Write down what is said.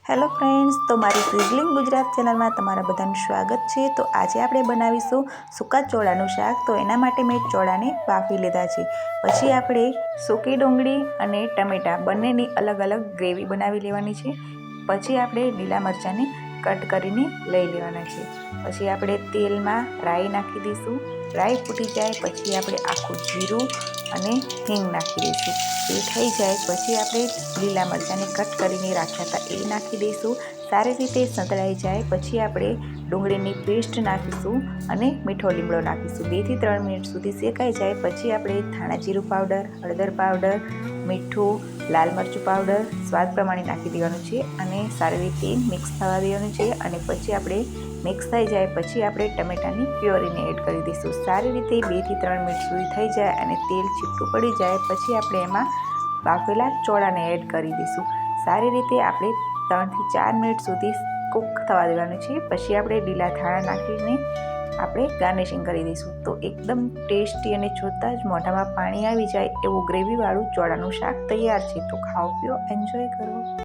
Hello friends, તો મારી sizzling Gujarat ચેનલમાં તમારા બધાનું સ્વાગત છે। તો આજે આપણે બનાવીશું સૂકા ચોળાનું શાક। તો એના માટે મેં ચોળાને બાફી લીધા છે। પછી આપણે સૂકી ડુંગળી અને ટમેટાં બંનેની અલગ અલગ ગ્રેવી બનાવી લેવાની છે। પછી આપણે લીલા મરચાંને કટ કરીને લઈ લેવાના છે। પછી આપણે તેલમાં રાઈ નાખી દઈશું। રાઈ ફૂટી જાય પછી આપણે આખું જીરું અને હિંગ નાખી દઈશું। એ થઈ જાય પછી આપણે લીલા મરચાંને કટ કરીને રાખ્યા હતા એ નાખી દઈશું। સારી રીતે સંતળાઈ જાય પછી આપણે ડુંગળીની પેસ્ટ નાખીશું અને મીઠો લીમડો નાખીશું। 2 થી 3 મિનિટ સુધી શેકાઈ જાય પછી આપણે ધાણા જીરું પાવડર, હળદર પાવડર, મીઠું, લાલ મરચું પાવડર સ્વાદ પ્રમાણે નાખી દેવાનું છે અને સારી રીતે મિક્સ થવા દેવાનું છે। અને પછી આપણે મિક્સ થઈ જાય પછી આપણે ટમેટાની પ્યોરીને એડ કરી દઈશું। સારી રીતે 2 થી 3 મિનિટ સુધી થઈ જાય અને તેલ છૂટું પડી જાય પછી આપણે એમાં બાફેલા ચોળાને એડ કરી દઈશું। સારી રીતે આપણે 3 થી 4 મિનિટ સુધી કૂક થવા દેવાનું છે। પછી આપણે લીલા ધાણા નાખીને આપણે ગાર્નિશિંગ કરી દઈશું। તો એકદમ ટેસ્ટી અને જોતાં જ મોઢામાં પાણી આવી જાય એવું ગ્રેવીવાળું ચોળાનું શાક તૈયાર છે। તો ખાઓ પીઓ એન્જોય કરો।